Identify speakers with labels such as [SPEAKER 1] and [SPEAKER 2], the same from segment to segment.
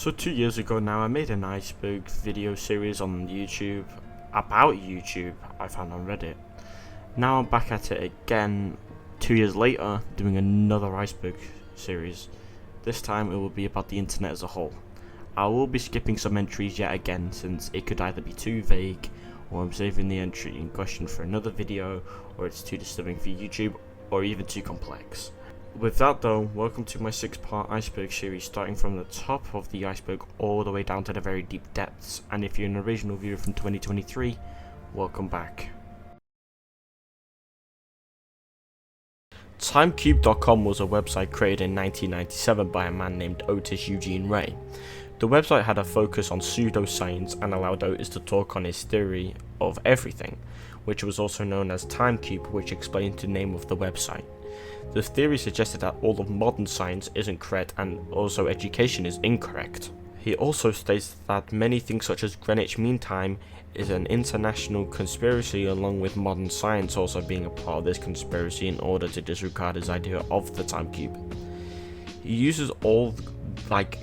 [SPEAKER 1] So 2 years ago now, I made an Iceberg video series on YouTube, about YouTube, I found on Reddit. Now I'm back at it again, 2 years later, doing another Iceberg series. This time it will be about the internet as a whole. I will be skipping some entries yet again, since it could either be too vague, or I'm saving the entry in question for another video, or it's too disturbing for YouTube, or even too complex. With that though, welcome to my 6-part Iceberg series, starting from the top of the iceberg all the way down to the very deep depths, and if you're an original viewer from 2023, welcome back. Timecube.com was a website created in 1997 by a man named Otis Eugene Ray. The website had a focus on pseudoscience and allowed Otis to talk on his theory of everything, which was also known as Timecube, which explained the name of the website. The theory suggested that all of modern science isn't correct and also education is incorrect. He also states that many things such as Greenwich Mean Time is an international conspiracy, along with modern science also being a part of this conspiracy in order to disregard his idea of the time cube. He uses all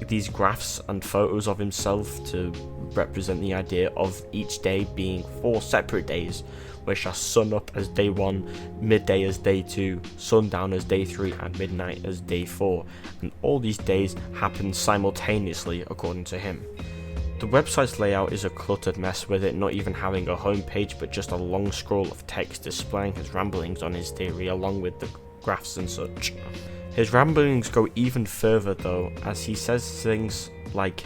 [SPEAKER 1] these graphs and photos of himself to represent the idea of each day being 4 separate days, which are sun up as day 1, midday as day 2, sundown as day 3, and midnight as day 4, and all these days happen simultaneously according to him. The website's layout is a cluttered mess, with it not even having a home page but just a long scroll of text displaying his ramblings on his theory along with the graphs and such. His ramblings go even further though, as he says things like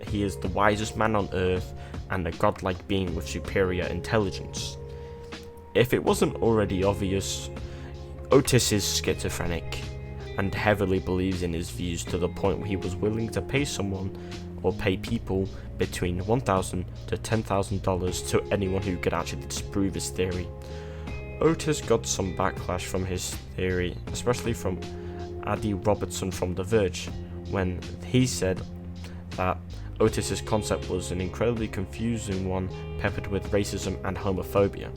[SPEAKER 1] he is the wisest man on earth and a godlike being with superior intelligence. If it wasn't already obvious, Otis is schizophrenic and heavily believes in his views to the point where he was willing to pay someone or pay people between $1,000 to $10,000 to anyone who could actually disprove his theory. Otis got some backlash from his theory, especially from Adi Robertson from The Verge, when he said that Otis's concept was an incredibly confusing one peppered with racism and homophobia.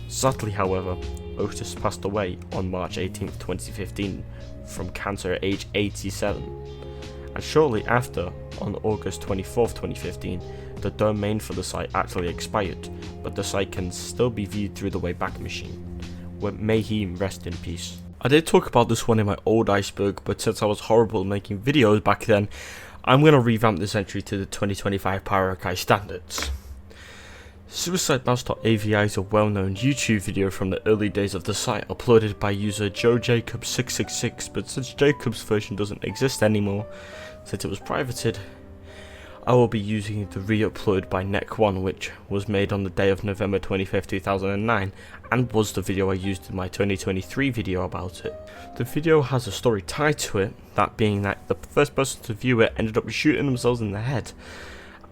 [SPEAKER 1] Sadly, however, Otis passed away on March 18, 2015 from cancer at age 87, and shortly after, on August 24, 2015, the domain for the site actually expired, but the site can still be viewed through the Wayback Machine. May he rest in peace. I did talk about this one in my old Iceberg, but since I was horrible at making videos back then, I'm going to revamp this entry to the 2025 Power standards. Suicidemouse.avi is a well-known YouTube video from the early days of the site, uploaded by user JoeJacob666, but since Jacob's version doesn't exist anymore, since it was privated, I will be using the re-upload by Neck1, which was made on the day of November 25th, 2009, and was the video I used in my 2023 video about it. The video has a story tied to it, that being that the first person to view it ended up shooting themselves in the head.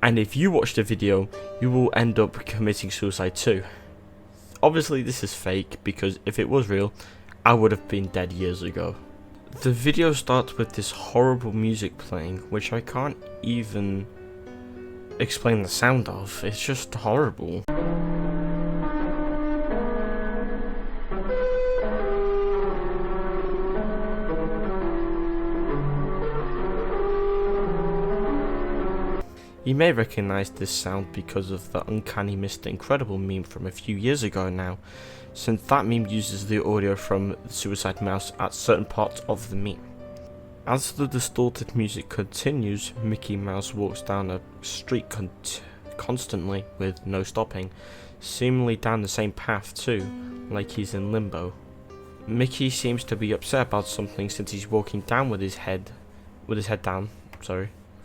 [SPEAKER 1] And if you watch the video, you will end up committing suicide too. Obviously this is fake, because if it was real, I would have been dead years ago. The video starts with this horrible music playing, which I can't even explain the sound of, it's just horrible. You may recognize this sound because of the Uncanny Mr. Incredible meme from a few years ago now, since that meme uses the audio from the Suicide Mouse at certain parts of the meme. As the distorted music continues, Mickey Mouse walks down a street constantly with no stopping, seemingly down the same path too, like he's in limbo. Mickey seems to be upset about something since he's walking down with his head down,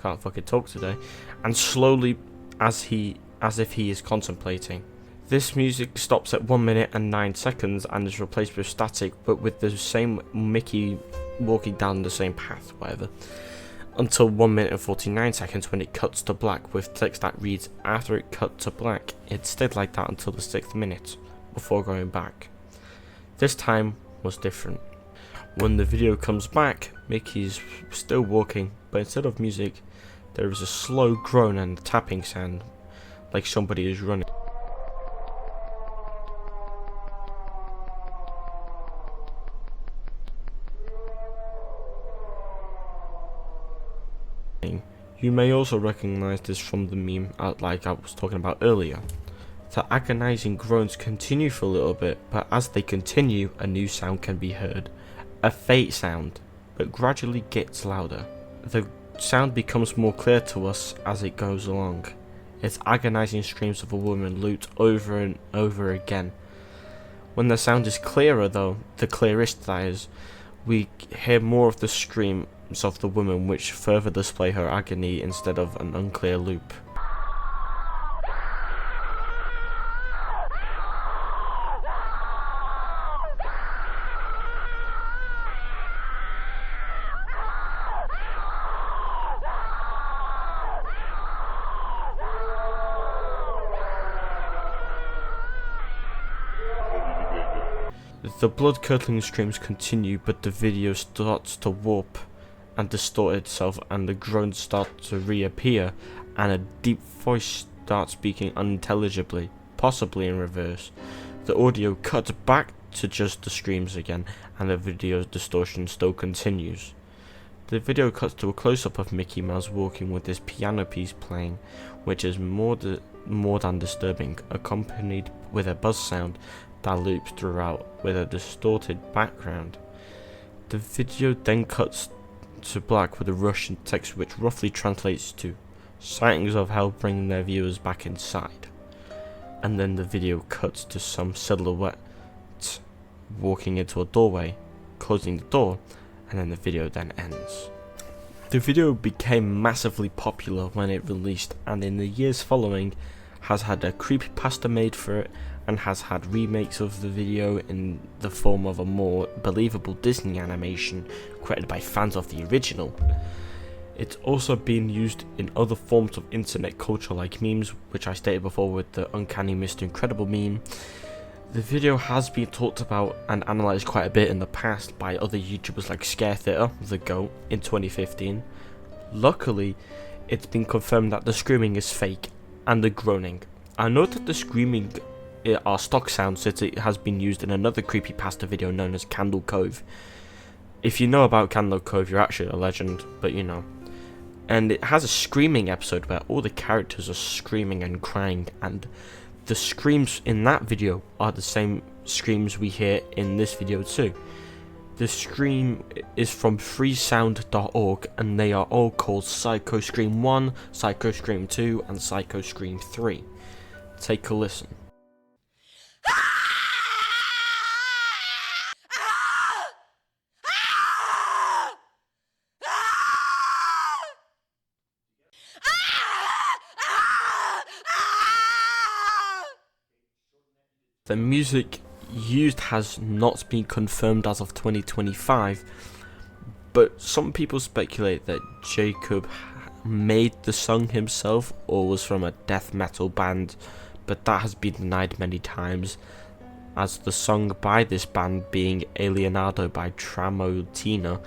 [SPEAKER 1] can't fucking talk today, and slowly as if he is contemplating. This music stops at 1 minute and 9 seconds and is replaced with static, but with the same Mickey walking down the same path, whatever, until 1 minute and 49 seconds when it cuts to black with text that reads, "After it cut to black, it stayed like that until the 6th minute, before going back." This time was different. When the video comes back, Mickey's still walking, but instead of music, there is a slow groan and a tapping sound, like somebody is running. You may also recognize this from the meme like I was talking about earlier. The agonizing groans continue for a little bit, but as they continue, a new sound can be heard. A faint sound, but gradually gets louder. The sound becomes more clear to us as it goes along. It's agonizing screams of a woman looped over and over again. When the sound is clearer though, the clearest that is, we hear more of the screams of the woman, which further display her agony instead of an unclear loop. The blood-curdling screams continue, but the video starts to warp and distort itself, and the groans start to reappear, and a deep voice starts speaking unintelligibly, possibly in reverse. The audio cuts back to just the screams again, and the video distortion still continues. The video cuts to a close-up of Mickey Mouse walking with this piano piece playing, which is more than disturbing, accompanied with a buzz sound that loops throughout with a distorted background. The video then cuts to black with a Russian text which roughly translates to "sightings of hell bringing their viewers back inside." And then the video cuts to some silhouette walking into a doorway, closing the door, and then the video then ends. The video became massively popular when it released, and in the years following has had a creepypasta made for it, and has had remakes of the video in the form of a more believable Disney animation created by fans of the original. It's also been used in other forms of internet culture like memes, which I stated before with the Uncanny Mr. Incredible meme. The video has been talked about and analysed quite a bit in the past by other YouTubers like Scare Theatre, The Goat, in 2015. Luckily, it's been confirmed that the screaming is fake, and the groaning. I know that the screaming are stock sounds since it has been used in another creepypasta video known as Candle Cove. If you know about Candle Cove, you're actually a legend, but you know. And it has a screaming episode where all the characters are screaming and crying, and the screams in that video are the same screams we hear in this video too. The scream is from freesound.org, and they are all called Psycho Scream 1, Psycho Scream 2, and Psycho Scream 3. Take a listen. The music used has not been confirmed as of 2025, but some people speculate that Jacob made the song himself or was from a death metal band, but that has been denied many times, as the song by this band, being Alienado by Tramontina,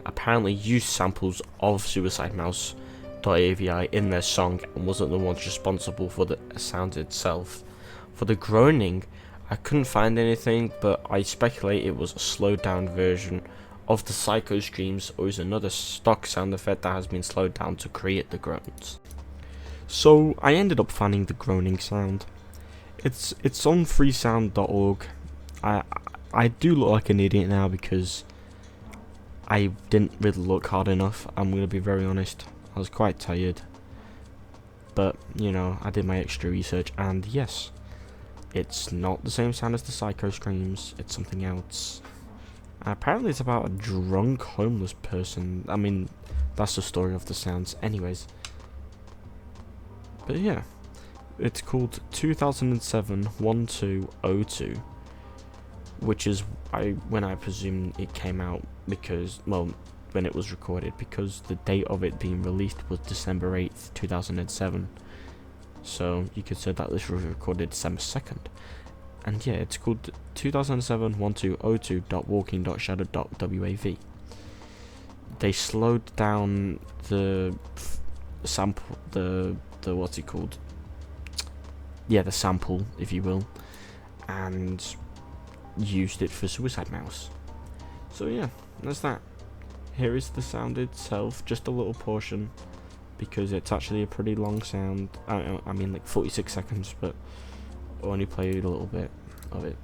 [SPEAKER 1] apparently used samples of Suicidemouse.avi in their song and wasn't the ones responsible for the sound itself. For the groaning, I couldn't find anything, but I speculate it was a slowed down version of the Psycho Screams, or is another stock sound effect that has been slowed down to create the groans. So I ended up finding the groaning sound. It's on freesound.org. I do look like an idiot now because I didn't really look hard enough. I'm gonna be very honest. I was quite tired, but you know, I did my extra research, and yes, it's not the same sound as the Psycho Screams, it's something else. Apparently it's about a drunk homeless person. I mean, that's the story of the sounds anyways. But yeah, it's called 2007-1202, which is when I presume it came out, because, well, when it was recorded, because the date of it being released was December 8th, 2007. So you could say that this was recorded December 2nd. And yeah, it's called 2007-1202.walking.shadow.wav. They slowed down the sample, the what's it called? Yeah, the sample, if you will, and used it for Suicide Mouse. So yeah, that's that. Here is the sound itself, just a little portion. because it's actually a pretty long sound. I mean like 46 seconds, but I only played a little bit of it.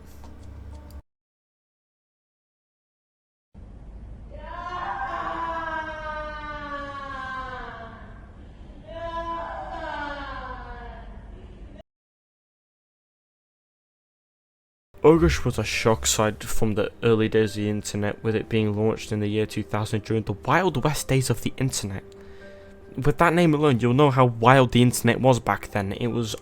[SPEAKER 1] Ogrish was a shock site from the early days of the internet, with it being launched in the year 2000 during the Wild West days of the internet. With that name alone, you'll know how wild the internet was back then. It was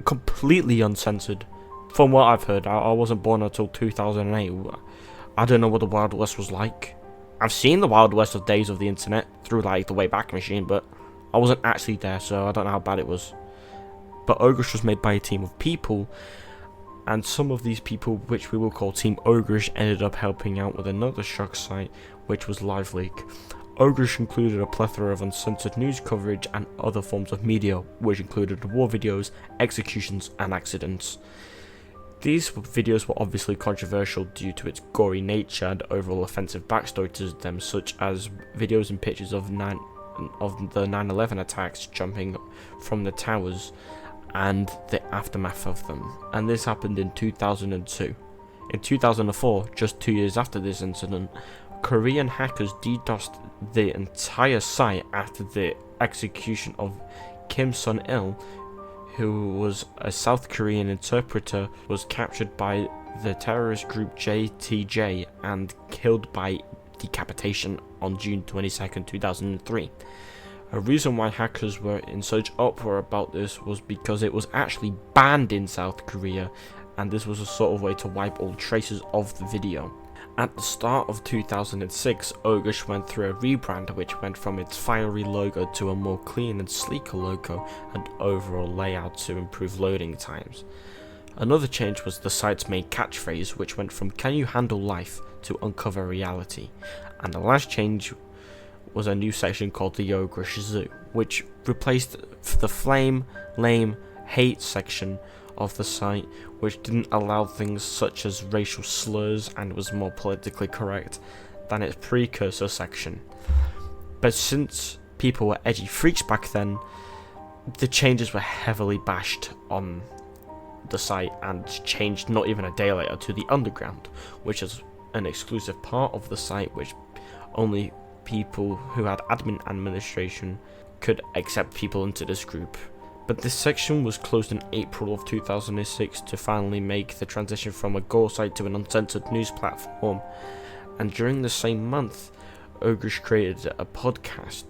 [SPEAKER 1] completely uncensored. From what I've heard, I wasn't born until 2008. I don't know what the Wild West was like. I've seen the Wild West of days of the internet through like the Wayback Machine, but I wasn't actually there, so I don't know how bad it was. But Ogrish was made by a team of people, and some of these people, which we will call Team Ogrish, ended up helping out with another shock site, which was LiveLeak. Ogrish included a plethora of uncensored news coverage and other forms of media, which included war videos, executions, and accidents. These videos were obviously controversial due to its gory nature and overall offensive backstory to them, such as videos and pictures of the 9/11 attacks jumping from the towers and the aftermath of them. And this happened in 2002. In 2004, just 2 years after this incident, Korean hackers DDoSed the entire site after the execution of Kim Sun-il, who was a South Korean interpreter, was captured by the terrorist group JTJ and killed by decapitation on June 22nd, 2003. A reason why hackers were in such uproar about this was because it was actually banned in South Korea, and this was a sort of way to wipe all traces of the video. At the start of 2006, Ogrish went through a rebrand, which went from its fiery logo to a more clean and sleeker logo and overall layout to improve loading times. Another change was the site's main catchphrase, which went from "Can you handle life?" to "Uncover reality." And the last change was a new section called the Ogrish Zoo, which replaced the flame, lame, hate section of the site, which didn't allow things such as racial slurs and was more politically correct than its precursor section. But since people were edgy freaks back then, the changes were heavily bashed on the site and changed not even a day later to the Underground, which is an exclusive part of the site which only people who had administration could accept people into this group. But this section was closed in April of 2006 to finally make the transition from a gore site to an uncensored news platform. And during the same month, Ogrish created a podcast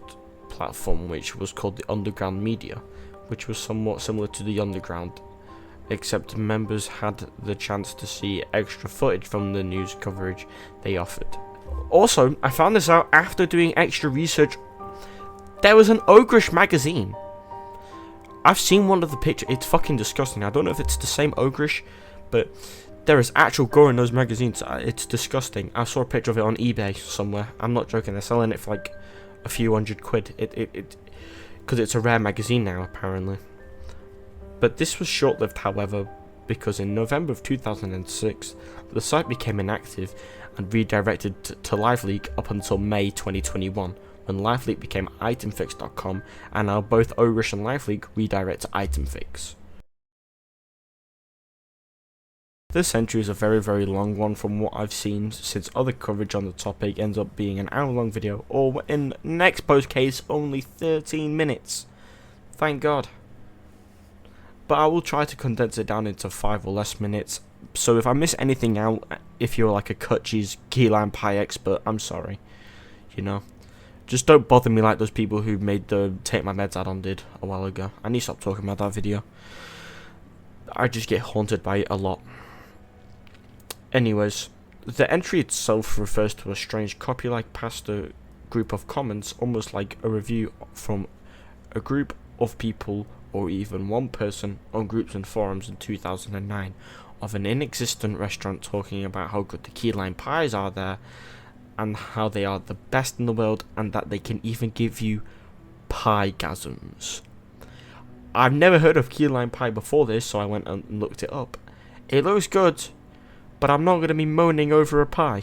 [SPEAKER 1] platform which was called the Underground Media, which was somewhat similar to the Underground, except members had the chance to see extra footage from the news coverage they offered. Also, I found this out after doing extra research. There was an Ogrish magazine. I've seen one of the pictures. It's fucking disgusting. I don't know if it's the same Ogrish, but there is actual gore in those magazines. It's disgusting. I saw a picture of it on eBay somewhere. I'm not joking. They're selling it for like a few £100. Because it's a rare magazine now, apparently. But this was short-lived, however, because in November of 2006, the site became inactive and redirected to LiveLeak up until May 2021, when LiveLeak became itemfix.com, and now both Ogrish and LiveLeak redirect to itemfix. This entry is a very, very long one from what I've seen, since other coverage on the topic ends up being an hour-long video, or in next post case, only 13 minutes. Thank God. But I will try to condense it down into 5 or less minutes, so if I miss anything out, if you're like a Kutchie's keyline pie expert, I'm sorry. You know, just don't bother me like those people who made the Take My Meds add-on did a while ago. I need to stop talking about that video. I just get haunted by it a lot. Anyways, the entry itself refers to a strange copy-like pasta group of comments, almost like a review from a group of people or even one person on groups and forums in 2009 of an inexistent restaurant talking about how good the key lime pies are there and how they are the best in the world and that they can even give you pie-gasms. I've never heard of key lime pie before this, so I went and looked it up. It looks good, but I'm not going to be moaning over a pie.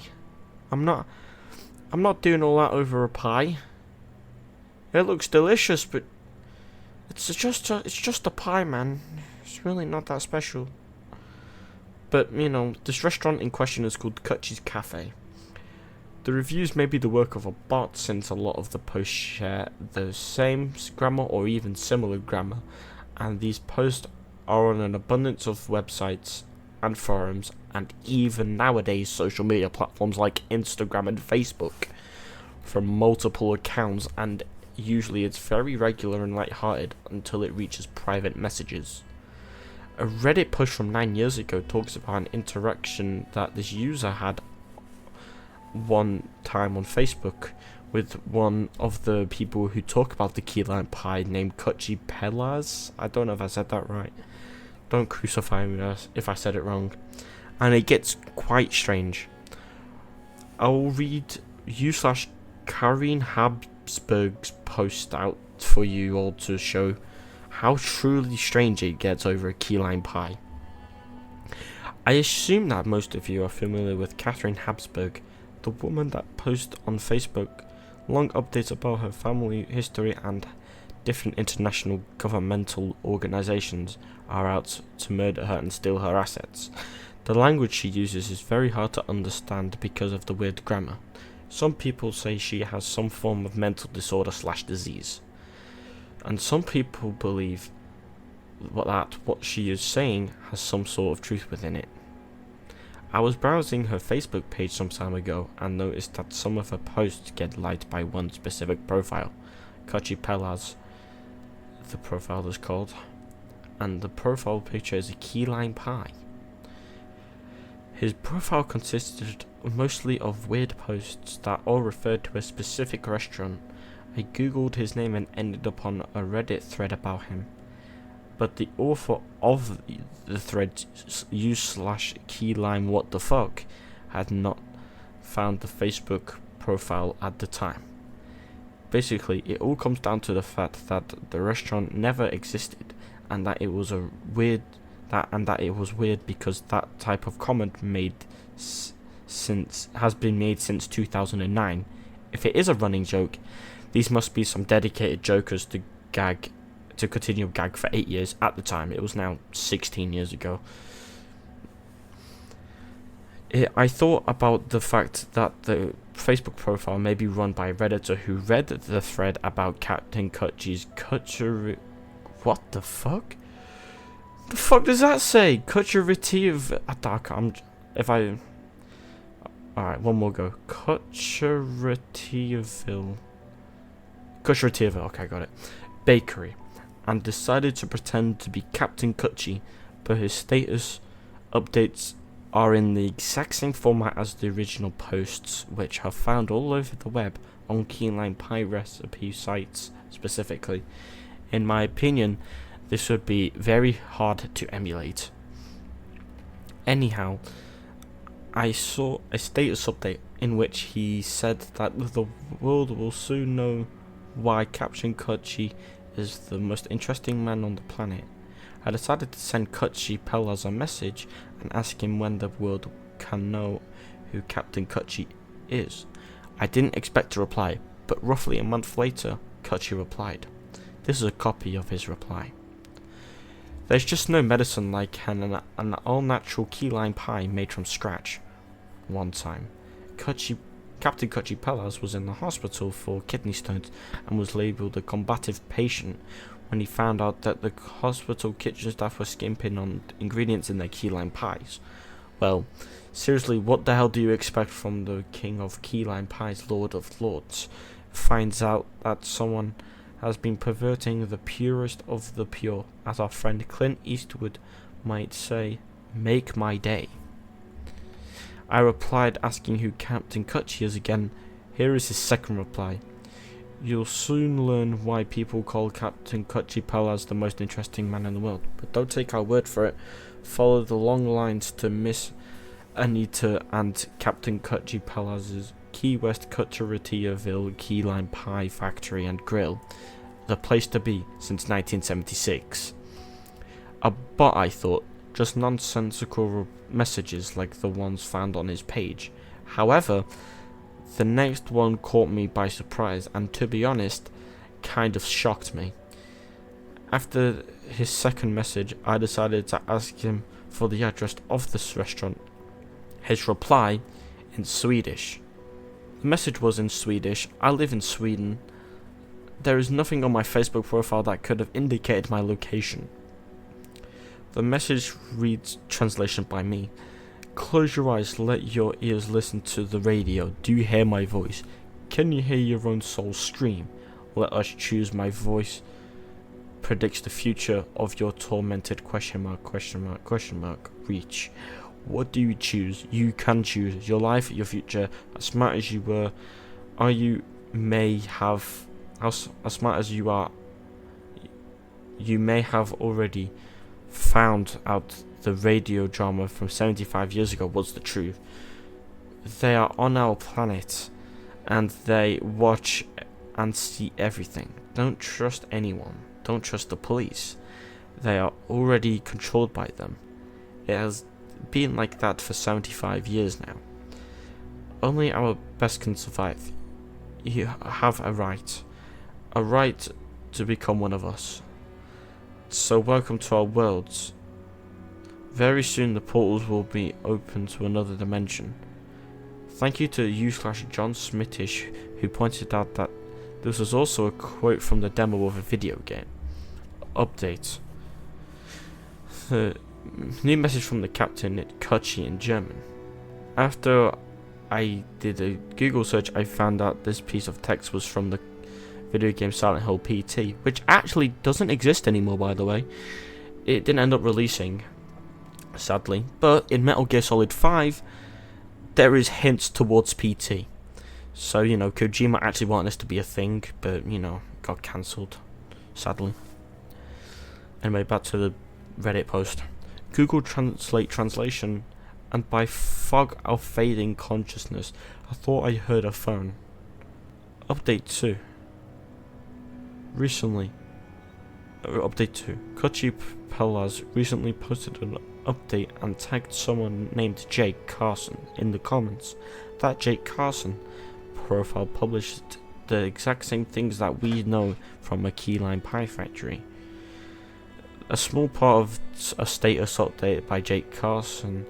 [SPEAKER 1] I'm not doing all that over a pie. It looks delicious, but It's just a pie, man. It's really not that special. But, you know, this restaurant in question is called Kutchie's Cafe. The reviews may be the work of a bot, since a lot of the posts share the same grammar or even similar grammar, and these posts are on an abundance of websites and forums, and even nowadays social media platforms like Instagram and Facebook, from multiple accounts, and usually it's very regular and lighthearted until it reaches private messages. A Reddit post from 9 years ago talks about an interaction that this user had one time on Facebook with one of the people who talk about the key lime pie named Kutchie Pelaz. I don't know if I said that right. Don't crucify me if I said it wrong. And it gets quite strange. I'll read u/Karine Habsburg's post out for you all to show how truly strange it gets over a key lime pie. I assume that most of you are familiar with Catherine Habsburg, the woman that posts on Facebook long updates about her family history, and different international governmental organizations are out to murder her and steal her assets. The language she uses is very hard to understand because of the weird grammar. Some people say she has some form of mental disorder/disease. And some people believe that what she is saying has some sort of truth within it. I was browsing her Facebook page some time ago and noticed that some of her posts get liked by one specific profile, Kutchie Pelaz, the profile is called, and the profile picture is a key lime pie. His profile consisted mostly of weird posts that all referred to a specific restaurant. I googled his name and ended up on a Reddit thread about him, but the author of the thread, u/keylime what the fuck, had not found the Facebook profile at the time. Basically, it all comes down to the fact that the restaurant never existed, and that it was weird because that type of comment has been made since 2009. If it is a running joke, these must be some dedicated jokers to continue gag for 8 years at the time. It was now 16 years ago. I thought about the fact that the Facebook profile may be run by a Redditor who read the thread about Captain Kutchie's Kutchie. What the fuck? The fuck does that say? Kutchie Alright, one more go. Kutchie, okay, got it. Bakery. And decided to pretend to be Captain Kutchie, but his status updates are in the exact same format as the original posts, which are found all over the web on key lime pie recipe sites specifically. In my opinion, this would be very hard to emulate. Anyhow, I saw a status update in which he said that the world will soon know why Captain Kutchie is the most interesting man on the planet. I decided to send Kutchie Pelaz a message and ask him when the world can know who Captain Kutchie is. I didn't expect a reply, but roughly a month later, Kutchie replied. This is a copy of his reply. There's just no medicine like an all-natural key lime pie made from scratch. One time, Captain Kutchie Pelaz was in the hospital for kidney stones and was labelled a combative patient when he found out that the hospital kitchen staff were skimping on ingredients in their key lime pies. Well, seriously, what the hell do you expect from the king of key lime pies, Lord of Lords? Finds out that someone has been perverting the purest of the pure, as our friend Clint Eastwood might say, make my day. I replied asking who Captain Kutchie is again. Here is his second reply. You'll soon learn why people call Captain Kutchie Pelaz the most interesting man in the world, but don't take our word for it. Follow the long lines to Miss Anita and Captain Kutchie Pelaz's Key West Cutcheratiaville Key Lime Pie Factory and Grill, the place to be since 1976. A bot, I thought, just nonsensical messages like the ones found on his page. However, the next one caught me by surprise and, to be honest, kind of shocked me. After his second message, I decided to ask him for the address of this restaurant. His reply, in Swedish. The message was in Swedish. I live in Sweden. There is nothing on my Facebook profile that could have indicated my location. The message reads, translation by me: close your eyes, let your ears listen to the radio. Do you hear my voice? Can you hear your own soul scream? Let us choose. My voice predicts the future of your tormented reach. What do you choose? You can choose your life, your future. As smart as you were, you may have already found out the radio drama from 75 years ago was the truth. They are on our planet, and they watch and see everything. Don't trust anyone. Don't trust the police. They are already controlled by them. It has been like that for 75 years now. Only our best can survive. You have a right to become one of us. So welcome to our worlds. Very soon the portals will be open to another dimension. Thank you to u/John Smithish, who pointed out that this was also a quote from the demo of a video game. Update. New message from the captain at Kutchie in German. After I did a Google search, I found out this piece of text was from the video game Silent Hill PT, which actually doesn't exist anymore, by the way. It didn't end up releasing, sadly, but in Metal Gear Solid 5 there is hints towards PT. So, Kojima actually wanted this to be a thing, but, got cancelled, sadly. Anyway, back to the Reddit post. Google Translate translation, and by fog of fading consciousness, I thought I heard a phone. Update 2. Update 2. Kutchie Pellas recently posted an update and tagged someone named Jake Carson in the comments. That Jake Carson profile published the exact same things that we know from a Key Lime Pie Factory. A small part of a status update by Jake Carson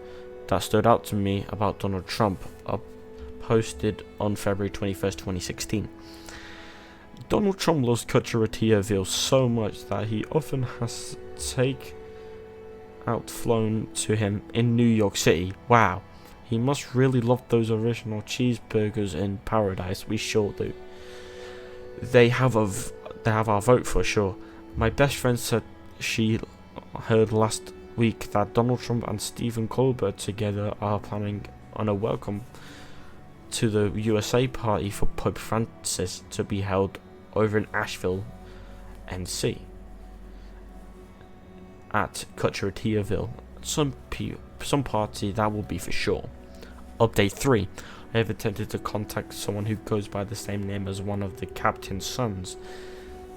[SPEAKER 1] that stood out to me about Donald Trump, posted on February 21st, 2016. Donald Trump loves Cicada so much that he often has take out flown to him in New York City. Wow, he must really love those original cheeseburgers in paradise. We sure do. They have our vote for sure. My best friend said she heard last week that Donald Trump and Stephen Colbert together are planning on a welcome to the USA party for Pope Francis to be held over in Asheville, NC, at Cicada. Some party that will be for sure. Update 3. I have attempted to contact someone who goes by the same name as one of the captain's sons.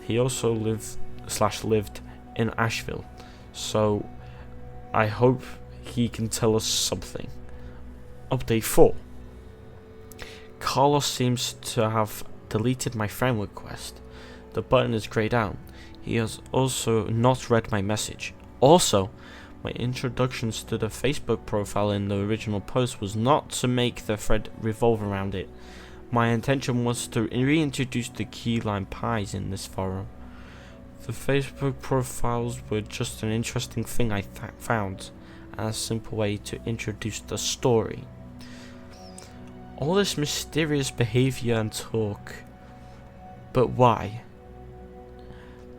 [SPEAKER 1] He also lived in Asheville, so I hope he can tell us something. Update 4. Carlos seems to have deleted my friend request. The button is greyed out. He has also not read my message. Also, my introductions to the Facebook profile in the original post was not to make the thread revolve around it. My intention was to reintroduce the key lime pies in this forum. The Facebook profiles were just an interesting thing I found, and a simple way to introduce the story. All this mysterious behavior and talk, but why?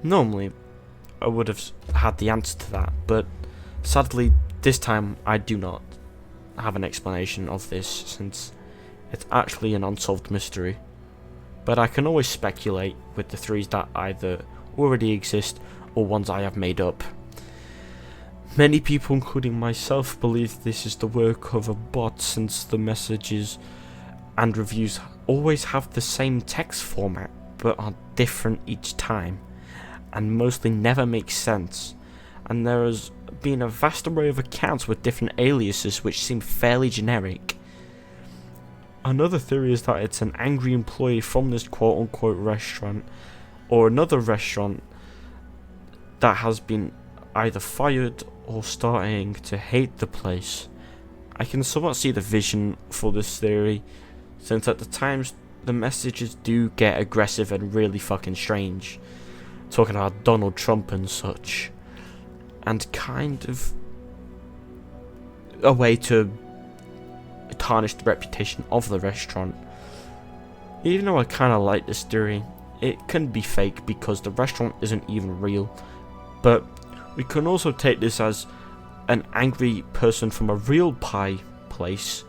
[SPEAKER 1] Normally, I would have had the answer to that, but sadly, this time I do not have an explanation of this, since it's actually an unsolved mystery. But I can always speculate with the theories that either already exist or ones I have made up. Many people, including myself, believe this is the work of a bot, since the messages and reviews always have the same text format but are different each time, and mostly never make sense, and there has been a vast array of accounts with different aliases which seem fairly generic. Another theory is that it's an angry employee from this quote-unquote restaurant or another restaurant that has been either fired or starting to hate the place. I can somewhat see the vision for this theory, since at the times the messages do get aggressive and really fucking strange, talking about Donald Trump and such, and kind of a way to tarnish the reputation of the restaurant. Even though I kind of like this theory, it can be fake because the restaurant isn't even real, but we can also take this as an angry person from a real pie place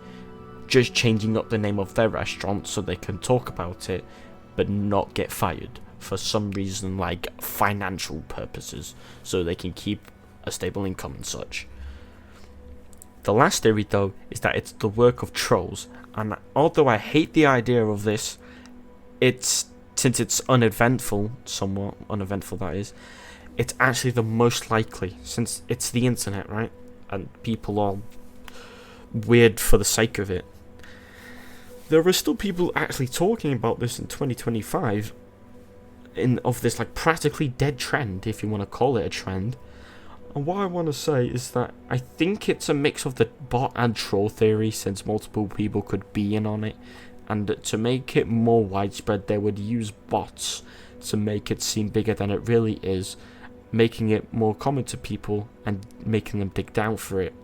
[SPEAKER 1] just changing up the name of their restaurant so they can talk about it but not get fired for some reason, like financial purposes, so they can keep a stable income and such. The last theory though is that it's the work of trolls, and although I hate the idea of this, since it's uneventful, somewhat uneventful that is, it's actually the most likely, since it's the internet, right? And people are weird for the sake of it. There are still people actually talking about this in 2025, of this like practically dead trend, if you want to call it a trend. And what I want to say is that I think it's a mix of the bot and troll theory, since multiple people could be in on it, and to make it more widespread they would use bots to make it seem bigger than it really is, making it more common to people and making them dig down for it.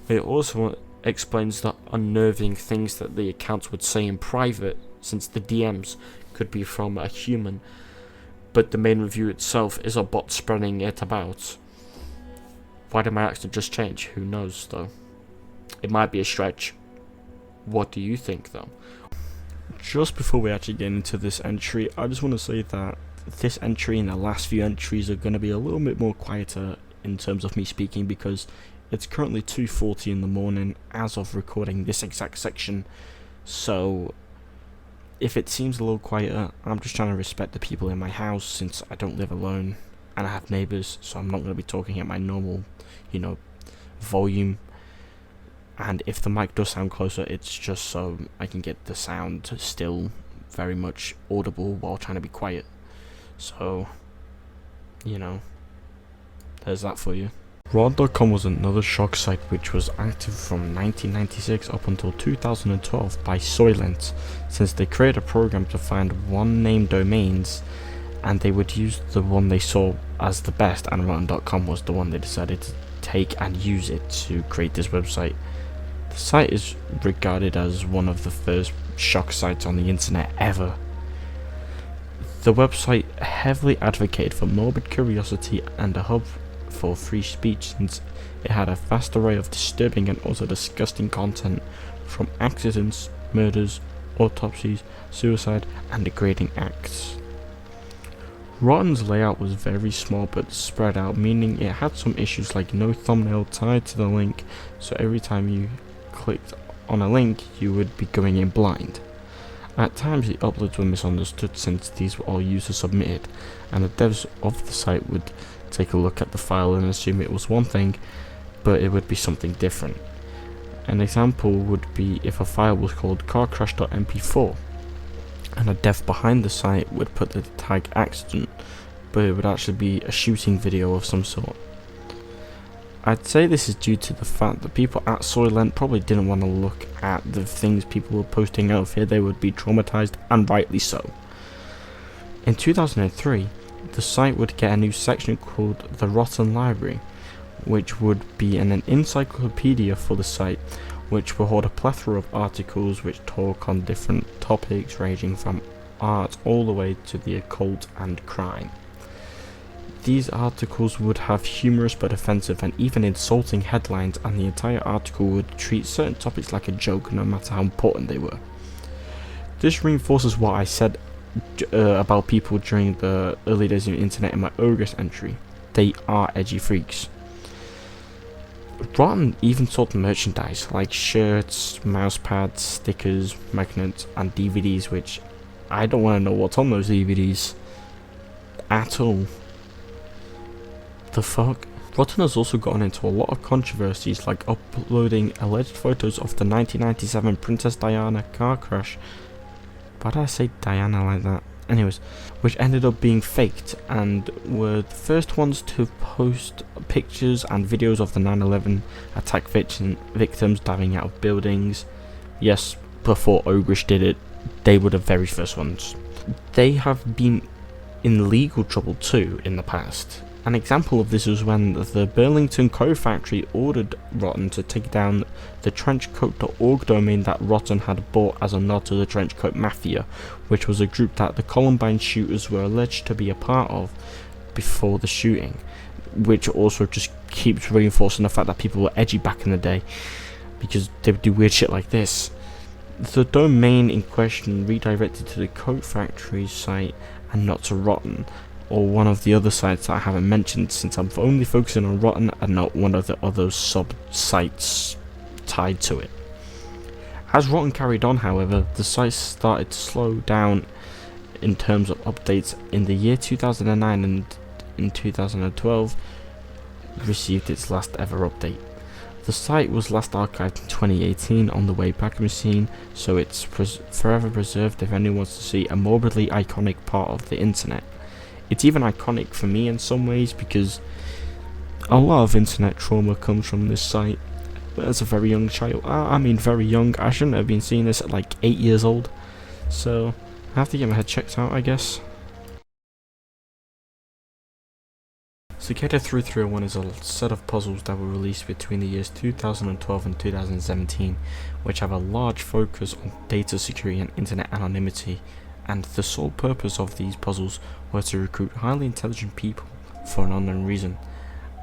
[SPEAKER 1] It also explains the unnerving things that the accounts would say in private, since the DMs could be from a human, but the main review itself is a bot spreading it about. Why did my accent just change? Who knows though. It might be a stretch. What do you think though? Just before we actually get into this entry, I just want to say that this entry and the last few entries are going to be a little bit more quieter in terms of me speaking, because it's currently 2:40 in the morning as of recording this exact section. So if it seems a little quieter, I'm just trying to respect the people in my house, since I don't live alone and I have neighbours, so I'm not going to be talking at my normal, volume. And if the mic does sound closer, it's just so I can get the sound still very much audible while trying to be quiet. So, there's that for you. Rod.com was another shock site which was active from 1996 up until 2012 by Soylent, since they created a program to find one-name domains, and they would use the one they saw as the best, and Rotten.com was the one they decided to take and use it to create this website. The site is regarded as one of the first shock sites on the internet ever. The website heavily advocated for morbid curiosity and a hub for free speech, since it had a vast array of disturbing and also disgusting content, from accidents, murders, autopsies, suicide, and degrading acts. Rotten's layout was very small but spread out, meaning it had some issues like no thumbnail tied to the link, so every time you clicked on a link you would be going in blind. At times the uploads were misunderstood, since these were all user submitted, and the devs of the site would take a look at the file and assume it was one thing, but it would be something different. An example would be if a file was called carcrash.mp4, and a dev behind the site would put the tag accident, but it would actually be a shooting video of some sort. I'd say this is due to the fact that people at Soylent probably didn't want to look at the things people were posting out of here. They would be traumatized, and rightly so. In 2003, the site would get a new section called the Rotten Library, which would be an encyclopedia for the site, which will hold a plethora of articles which talk on different topics ranging from art all the way to the occult and crime. These articles would have humorous but offensive and even insulting headlines, and the entire article would treat certain topics like a joke no matter how important they were. This reinforces what I said about people during the early days of the internet in my ogrish entry. They are edgy freaks. Rotten even sold merchandise like shirts, mouse pads, stickers, magnets, and DVDs, which I don't want to know what's on those DVDs at all. The fuck? Rotten has also gotten into a lot of controversies, like uploading alleged photos of the 1997 Princess Diana car crash. Why did I say Diana like that? Anyways, which ended up being faked and were the first ones to post pictures and videos of the 9/11 attack victims diving out of buildings. Yes, before Ogrish did it, they were the very first ones. They have been in legal trouble too in the past. An example of this was when the Burlington Code Factory ordered Rotten to take down the trenchcoat.org domain that Rotten had bought as a nod to the Trenchcoat Mafia, which was a group that the Columbine shooters were alleged to be a part of before the shooting, which also just keeps reinforcing the fact that people were edgy back in the day because they would do weird shit like this. The domain in question redirected to the Code Factory's site and not to Rotten, or one of the other sites that I haven't mentioned, since I'm only focusing on Rotten and not one of the other sub-sites tied to it. As Rotten carried on, however, the site started to slow down in terms of updates. In the year 2009 and in 2012 received its last ever update. The site was last archived in 2018 on the Wayback Machine, so it's forever preserved if anyone wants to see a morbidly iconic part of the internet. It's even iconic for me in some ways because a lot of internet trauma comes from this site. As a very young child, I mean very young, I shouldn't have been seeing this at like 8 years old, so I have to get my head checked out, I guess. Cicada 3301 is a set of puzzles that were released between the years 2012 and 2017, which have a large focus on data security and internet anonymity, and the sole purpose of these puzzles was to recruit highly intelligent people for an unknown reason,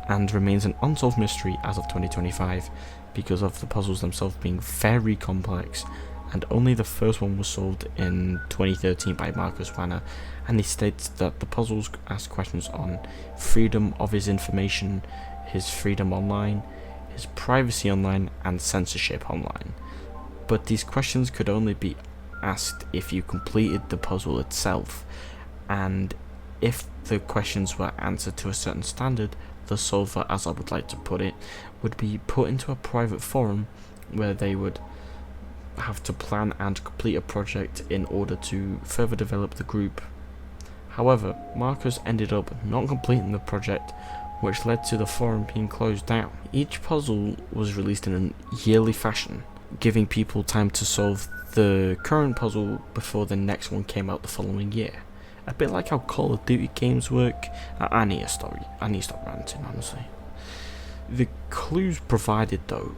[SPEAKER 1] and remains an unsolved mystery as of 2025 because of the puzzles themselves being very complex, and only the first one was solved in 2013 by Marcus Wanner, and he states that the puzzles ask questions on freedom of his information, his freedom online, his privacy online, and censorship online. But these questions could only be asked if you completed the puzzle itself, and if the questions were answered to a certain standard, the solver, as I would like to put it, would be put into a private forum where they would have to plan and complete a project in order to further develop the group. However, Marcus ended up not completing the project, which led to the forum being closed down. Each puzzle was released in a yearly fashion, giving people time to solve the current puzzle before the next one came out the following year. A bit like how Call of Duty games work. I need to stop ranting, honestly. The clues provided though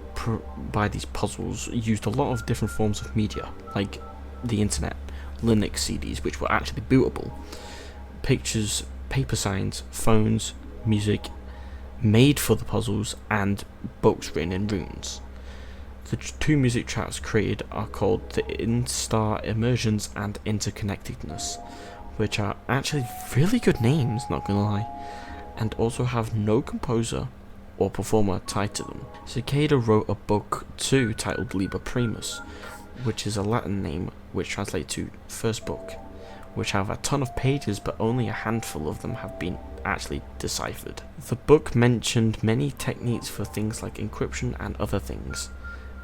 [SPEAKER 1] by these puzzles used a lot of different forms of media, like the internet, Linux CDs which were actually bootable, pictures, paper signs, phones, music made for the puzzles, and books written in runes. The two music tracks created are called the Instar Immersions and Interconnectedness, which are actually really good names, not gonna lie, and also have no composer or performer tied to them. Cicada wrote a book too titled Liber Primus, which is a Latin name which translates to first book, which have a ton of pages but only a handful of them have been actually deciphered. The book mentioned many techniques for things like encryption and other things.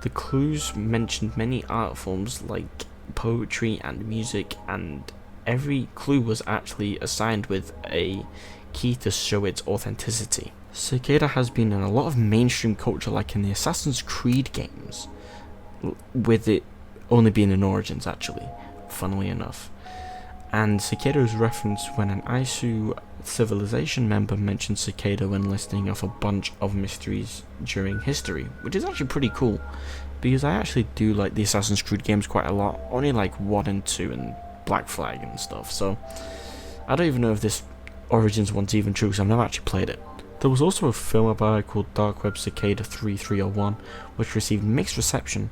[SPEAKER 1] The clues mentioned many art forms like poetry and music, and every clue was actually assigned with a key to show its authenticity. Cicada has been in a lot of mainstream culture, like in the Assassin's Creed games, with it only being in Origins actually, funnily enough. And Cicada is referenced when an ISU Civilization member mentioned Cicada when listing off a bunch of mysteries during history, which is actually pretty cool, because I actually do like the Assassin's Creed games quite a lot, only like 1 and 2 and Black Flag and stuff, so I don't even know if this Origins one's even true because I've never actually played it. There was also a film about it called Dark Web Cicada 3301, which received mixed reception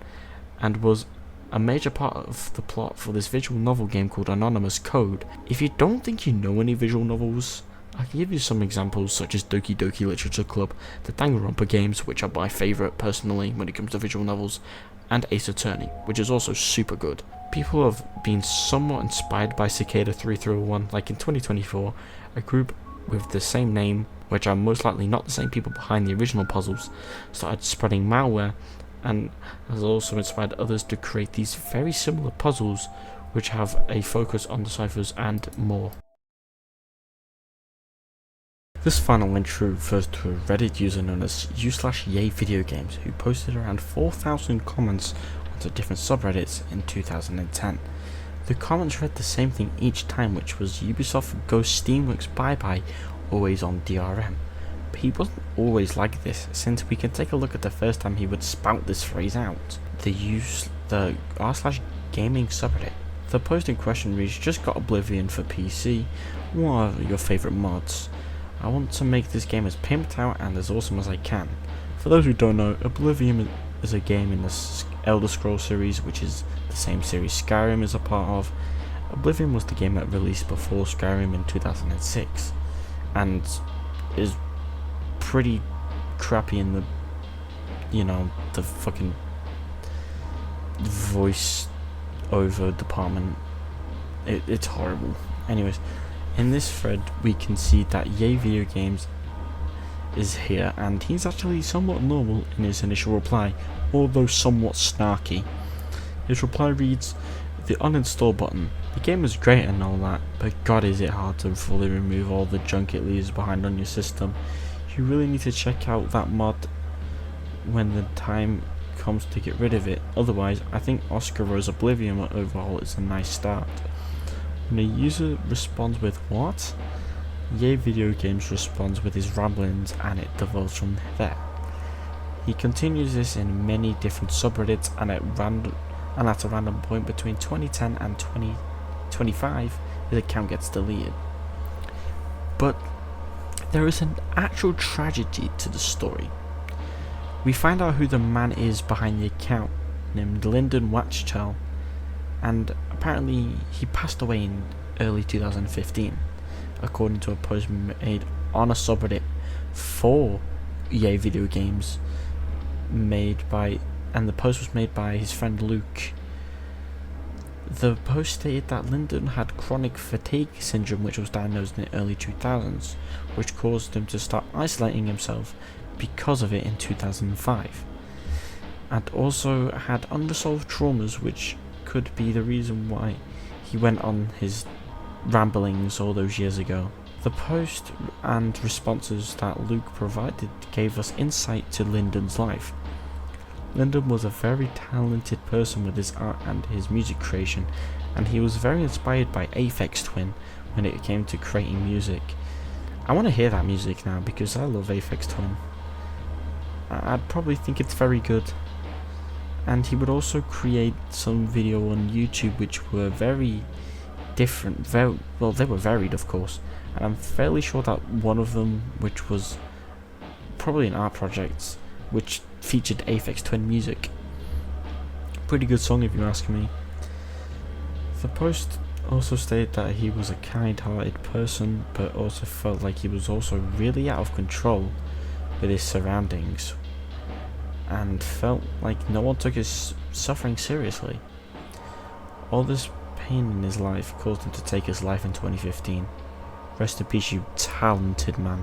[SPEAKER 1] and was a major part of the plot for this visual novel game called Anonymous Code. If you don't think you know any visual novels, I can give you some examples such as Doki Doki Literature Club, the Danganronpa games, which are my favourite personally when it comes to visual novels, and Ace Attorney, which is also super good. People have been somewhat inspired by Cicada 3301, like in 2024, a group with the same name, which are most likely not the same people behind the original puzzles, started spreading malware, and has also inspired others to create these very similar puzzles which have a focus on the ciphers and more. This final entry refers to a Reddit user known as u/YAYVIDEOGAMES, who posted around 4,000 comments onto different subreddits in 2010. The comments read the same thing each time, which was Ubisoft Go Steamworks bye bye, always on DRM. But he wasn't always like this, since we can take a look at the first time he would spout this phrase out. The r/gaming subreddit. The post in question reads, "Just got Oblivion for PC, what are your favourite mods? I want to make this game as pimped out and as awesome as I can." For those who don't know, Oblivion is a game in the Elder Scrolls series, which is the same series Skyrim is a part of. Oblivion was the game that released before Skyrim in 2006, and is pretty crappy in the, the fucking voice over department. It's horrible. Anyways, in this thread we can see that YAYVIDEOGAMES is here, and he's actually somewhat normal in his initial reply, although somewhat snarky. His reply reads, "The uninstall button. The game is great and all that, but god is it hard to fully remove all the junk it leaves behind on your system. You really need to check out that mod when the time comes to get rid of it. Otherwise, I think Oscar Rose Oblivion overhaul is a nice start." When a user responds with "what?", YAYVIDEOGAMES responds with his ramblings, and it devolves from there. He continues this in many different subreddits, and at a random point between 2010 and 2025, his account gets deleted. But there is an actual tragedy to the story. We find out who the man is behind the account, named Lyndon Wachtel, and apparently he passed away in early 2015, according to a post made on a subreddit for YAYVIDEOGAMES, and the post was made by his friend Luke. The post stated that Lyndon had chronic fatigue syndrome, which was diagnosed in the early 2000s, which caused him to start isolating himself because of it in 2005, and also had unresolved traumas, which could be the reason why he went on his ramblings all those years ago. The post and responses that Luke provided gave us insight to Lyndon's life. Lyndon was a very talented person with his art and his music creation, and he was very inspired by Aphex Twin when it came to creating music. I want to hear that music now because I love Aphex Twin. I'd probably think it's very good. And he would also create some video on YouTube which were very different, they were varied, of course, and I'm fairly sure that one of them, which was probably an art project, which featured Aphex Twin music. Pretty good song if you ask me. The post also stated that he was a kind-hearted person, but also felt like he was also really out of control with his surroundings, and felt like no one took his suffering seriously. All this pain in his life caused him to take his life in 2015. Rest in peace, you talented man.